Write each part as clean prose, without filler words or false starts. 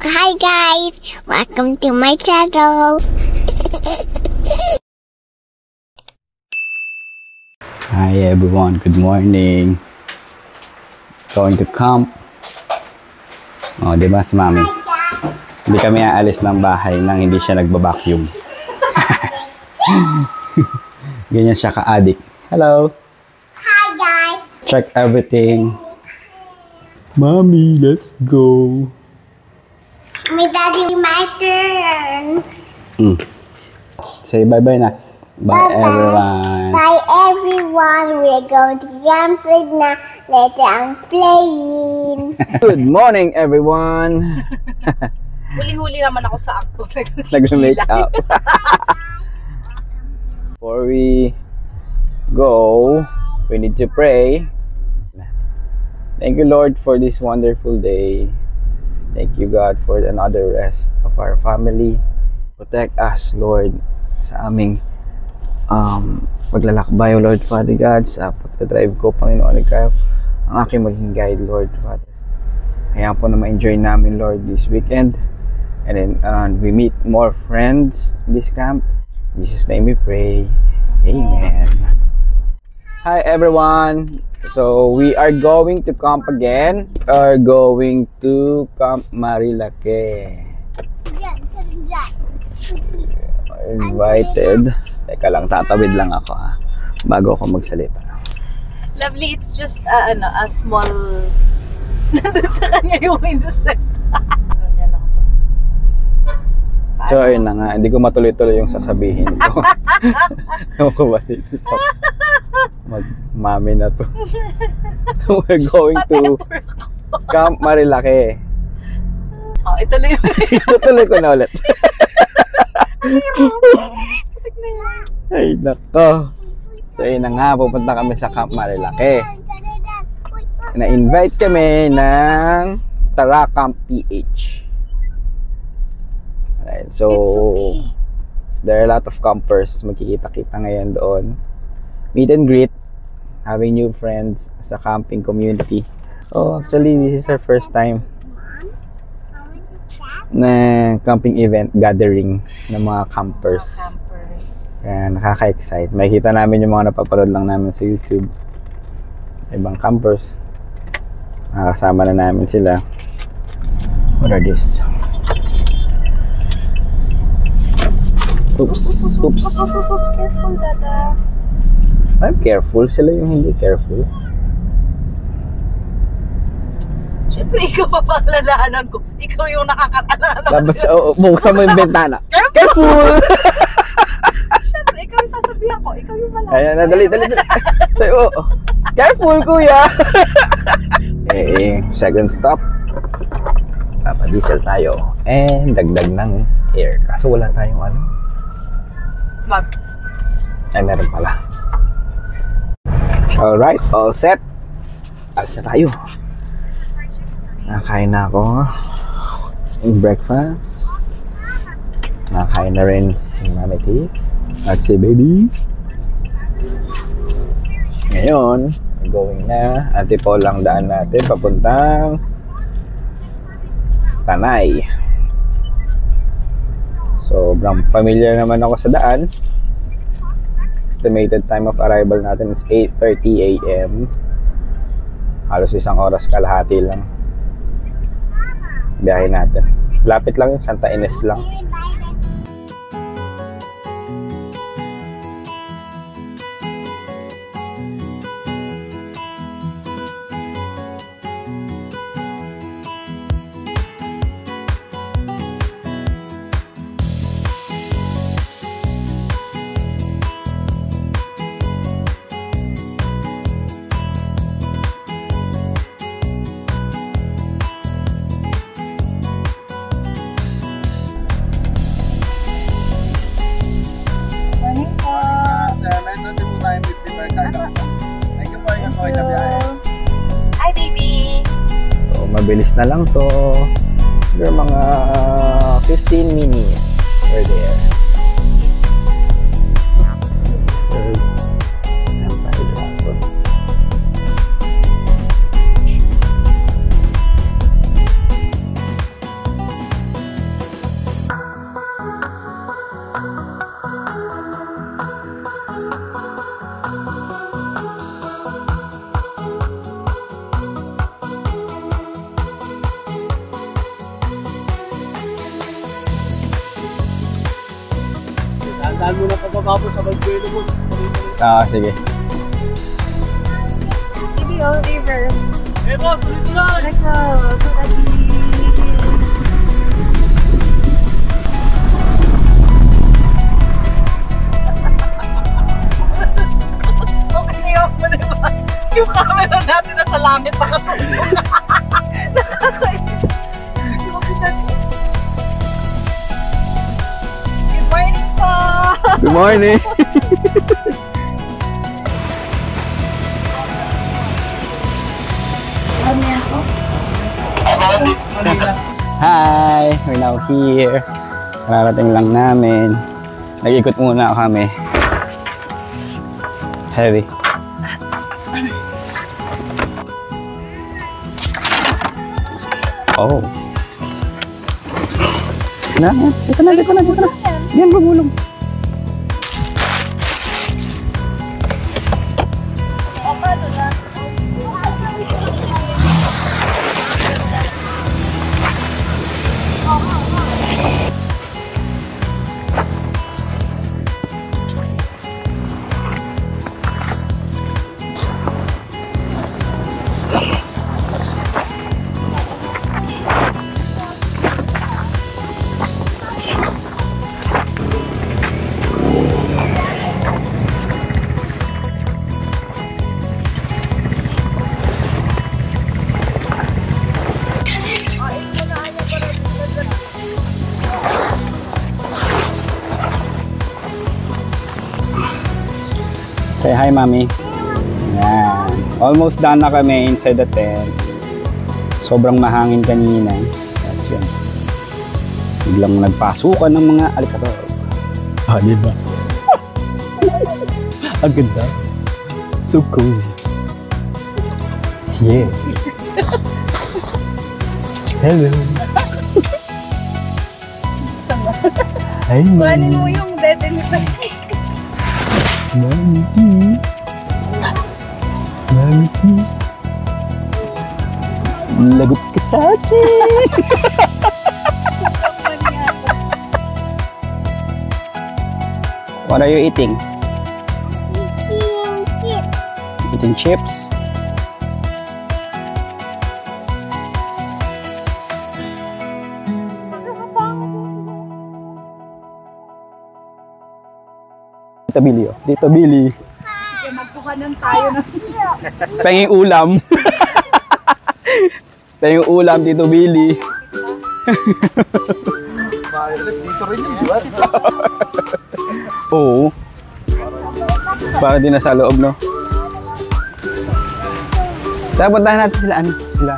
Hi guys, welcome to my channel. Hi everyone, good morning. Going to camp. Oh, di ba si Mami? Hindi kami aalis ng bahay nang hindi siya nagba-vacuum. Ganyan siya ka-addict. Hello. Hi guys. Check everything. Mommy, let's go. My daddy, my turn. Say bye-bye na. Bye everyone. Bye everyone. We're going to campsite na. Later I'm playing. Good morning everyone. Huling-huli naman ako sa akto. Nag-make up. Before we go, we need to pray. Thank you, Lord, for this wonderful day. Thank you, God, for another rest of our family. Protect us, Lord, sa aming paglalakbay, Lord, Father God, sa pagdadrive ko, Panginoon, ikaw ang aking maging guide, Lord, Father. Kaya po na ma-enjoy namin, Lord, this weekend. And then we meet more friends in this camp. In Jesus' name we pray. Amen. Hi, everyone. So, we are going to camp again. We are going to Camp Marilake. Invited. Teka lang, tatawid lang ako bago ako magsalita. Lovely, it's just a small nandun sa kanya yung mindset. So, ayun na nga. Hindi ko matuloy-tuloy yung sasabihin ko. Ewan ko ba dito sa mag-mami na to. We're going to Camp Marilake. Oh, ituloy yung Ituloy ko na ulit. Ay, nako. So, ayun na nga. Pupunta kami sa Camp Marilake. Na-invite kami ng Tara Camp PH. Alright, so okay. There are a lot of campers. Magkikita-kita ngayon doon. Meet and greet. Having new friends sa camping community. Oh, actually, this is our first time na camping event gathering ng mga campers. Kaya nakaka-excite. Makikita namin yung mga napapanood lang namin sa YouTube. Ibang campers. Nakakasama na namin sila. What are these? Oops. Careful, Dada. I'm careful. Sila yung hindi careful. Siyempre, ikaw pa panglalaanan ko. Ikaw yung nakakatalanan. Tapos, buksan mo yung bentana. Careful! Siyempre, ikaw yung sasabihan ko. Ikaw yung malaki. Ayan na, dali. So, careful, kuya! Second stop. Papadiesel tayo. And dagdag ng air. Kaso wala tayong Mag. Ay, meron pala. Alright, all set. Alis na tayo. Nakain na ako yung breakfast. Nakain na rin si Mami T at si Baby. Ngayon, going na. Antipolo lang daan natin papuntang Tanay. Sobrang familiar naman ako sa daan. Estimated time of arrival natin is 8:30 AM. Halos isang oras kalahati lang biyahe natin. Lapit lang yung Santa Ines lang. Hi, baby! So, mabilis na lang to. Siguro mga 15 minutes. We're there. Serve Empire Dragon. Dahil mo na pababa po sa Bagbuelo mo. Sige. TBO River. Eh boss, dito lang! Retro. Yung camera natin nasa langit nakatulog. Nakakainis. Good morning po! Good morning! Hi! We're now here. Kararating lang namin. Nag-ikot muna kami. Heavy. Oh. Dito na. Diyan, gumulong. Say hi, Mami. Yan. Almost done na kami inside the tent. Sobrang mahangin kanina. That's yun. Biglang nagpasukan ng mga alikator. Diba? Ang ganda. So cozy. Yeah. Hello. Hi, Mami. Kuhanin mo yung dead Mami. Lagot ka sa akin. What are you eating? Eating chips. Eating chips? Tito Billy, oh. Tito Billy. Magkuhanan tayo ng Penging ulam. Penging ulam, Tito Billy. Dito rin yun, di ba? Oo. Para din nasa loob, no? Tara, puntahan natin sila. Ano? Sila.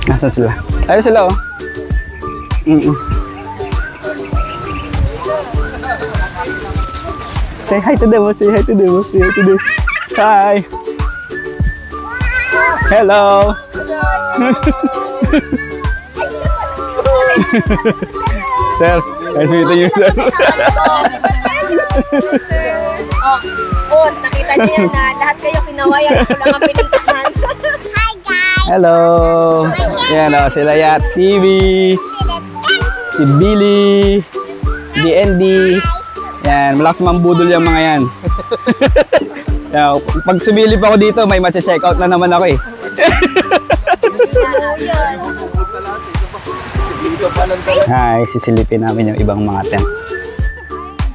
Nasaan sila? Ayun sila, oh. Say hi to them, say hi to them, say hi to them. Hi. Hello. Sir, nice meeting you, sir. Nakita niyo yan na lahat kayo kinawayan. Ako lang ang pinintahan. Hi guys. Hello. Yan o, sila Yats TV, si Billy, DND. Yan, malakas mambudol yung mga yan. Yan, pag sumilip ako dito, may matcha-check out na naman ako eh. Hi, sisilipin namin yung ibang mga tent.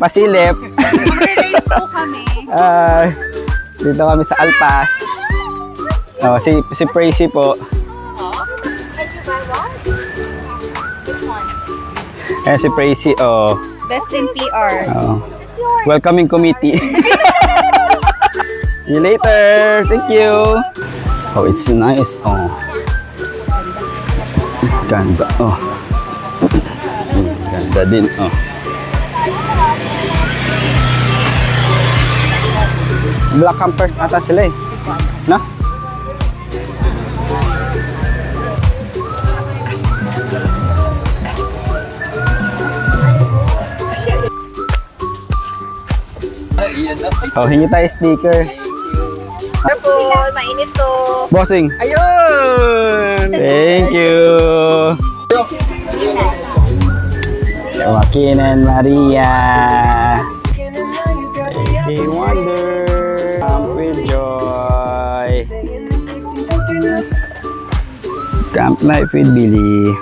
Pasilip. Relate po kami. Dito kami sa Alpas. Oh, si Pracy po. Ayan si Pracy, oh. Best in PR. Oh. Welcoming committee. See you later. Thank you. Oh, it's nice. Oh. Ganda. Oh. Ganda din. Oh. Black campers ata sila eh. No? Oh, hingi tayo sticker. Careful, mainit to. Bossing. Ayun! Thank you! Kin and Maria. Hey Wonder. Camp with Joy. Camp Life with Billy.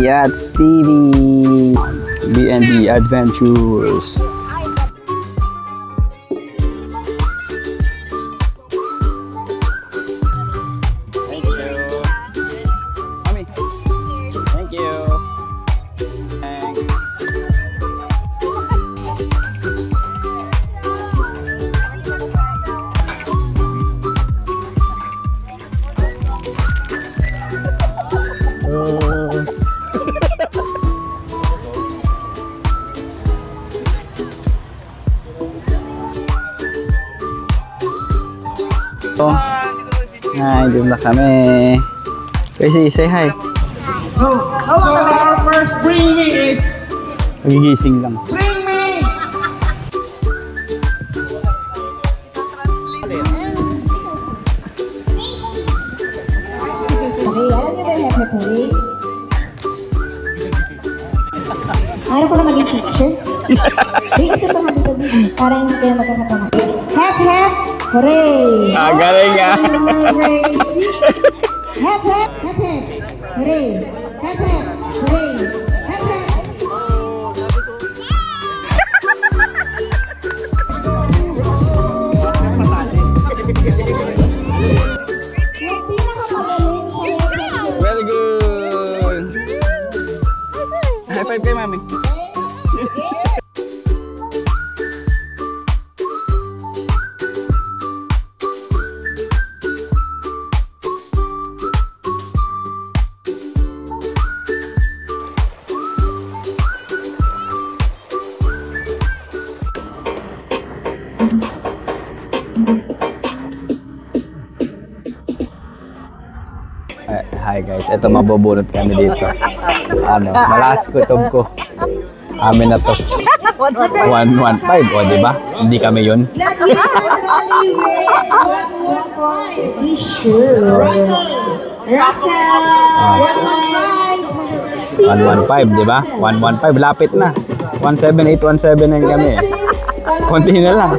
Yachts TV. B&B Adventures. Thank you. Mommy. Thank you. Thanks. Hi, doon na kami. Kasi say hi. So our first bring me is Nagigising lang. bring me. Okay, alam niyo ba yung Hep Hep Hooray? Ayaw ko na maging teacher. Big gusto ito dito, Big, para hindi kayo magkakatama. Hep Hep Hooray! Galing nga. Hep Hep, Hep Hep Hooray! Hep Hep Hooray! Hep Hep! Yung pinakamagaling sa Hep Hep Hooray. Very good. High five kay Mami. Hi guys, ito mabubunot kami dito. Ano, malas kutob ko. Amin na to. 115, o di ba? Hindi kami yun. Be sure. Russell! 115, di ba? 115, lapit na. 178, 179 kami. Konti na lang.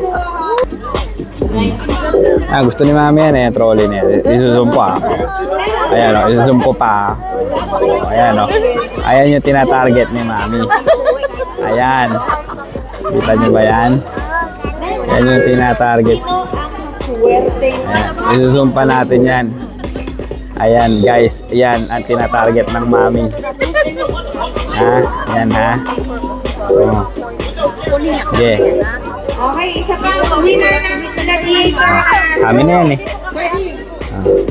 Ah, gusto ni Mami yan eh, trolley niya. Isusum ko ah. Ayan o, isusum ko pa. Ayan o. Ayan yung tinatarget ni Mami. Ayan. Kita niyo ba yan? Ayan yung tinatarget. Ayan. Isusum pa natin yan. Ayan guys, yan ang tinatarget ng Mami. Ha? Ayan ha. Oh. Okay. Okay, isa pa ang winner ng gladiator. Kami na yan eh.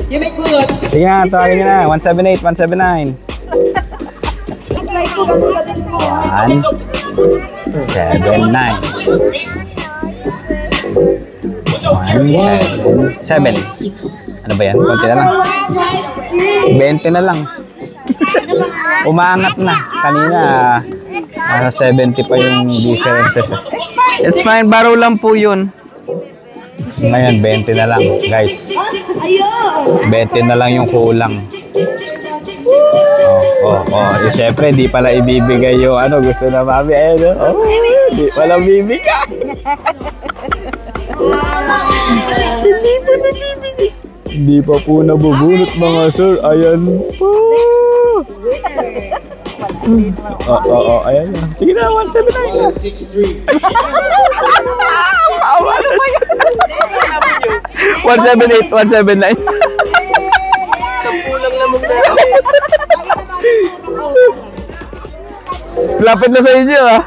You make good. Sige nga, tawagin nyo na. 178, 179. Like ko, ganun-ganun ko. 179. Ano ba yan? Konti na lang. 20 na lang. Umaangat na. Kanina, 70 pa yung differences. It's fine, baro lang po yun. Ngayon, 20 na lang, guys. Ayun! 20 na lang yung kulang. Eh, syempre, di pala ibibigay yung ano, gusto na Mami. Ayun, di pala bibigay. Hindi pa po nabubunot mga sir. Ayan po. Ayan na. Sige na, 179. 178, 179. Lapit na sa inyo ah.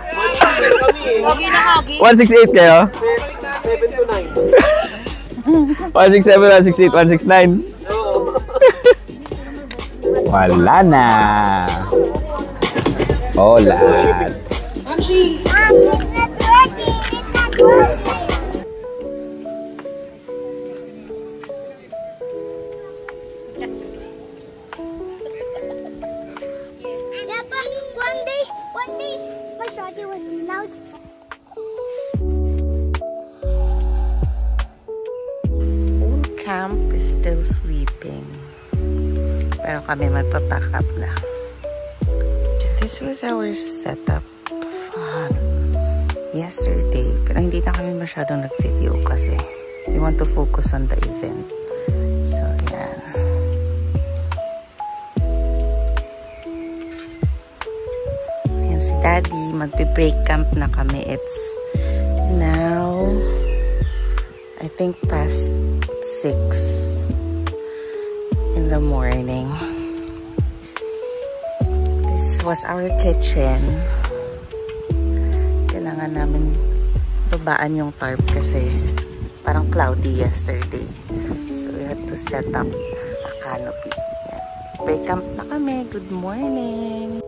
168 kayo? 167, 168, 169. Wala na. Hola. Amshi! Yeah, but one day, my shorty was loud. Whole camp is still sleeping. Pero kami magpa-pack up na. To this this was our setup yesterday. Pero hindi na kami masyadong nag-video kasi we want to focus on the event. So, yan. Yan si Daddy. Magbe-break camp na kami. It's now, I think, past 6 in the morning. This was our kitchen. Kailangan namin babaan yung tarp kasi parang cloudy yesterday. So we had to set up a canopy. Yan. Break camp na kami. Good morning!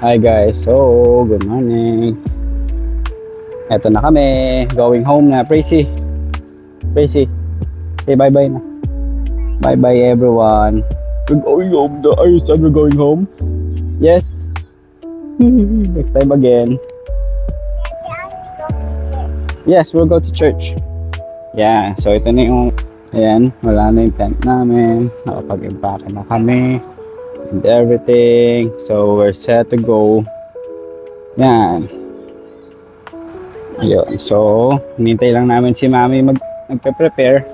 Hi guys, so good morning. Eto na kami, going home na. Pracy, say bye bye na. Bye bye everyone. We're going home. Are you sad we're going home? Yes. Next time again. Yes, we'll go to church. Yeah, so ito na yung, ayan, wala na yung tent namin. Nakapag-impake na kami and everything, so we're set to go. Yan. Yun. So hinintay lang namin si Mami magpe-prepare,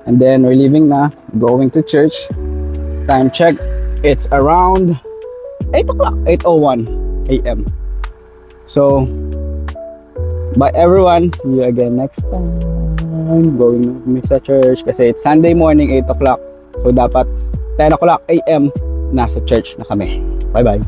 and then we're leaving na, going to church. Time check, it's around 8 o'clock, 8:01 a.m. So bye everyone, see you again next time. Going na sa church kasi it's Sunday morning, 8 o'clock, so dapat 10 o'clock a.m. nasa church na kami. Bye-bye.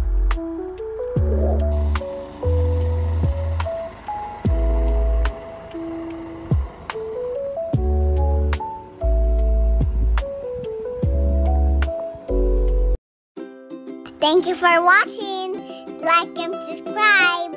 Thank you for watching. Like and subscribe.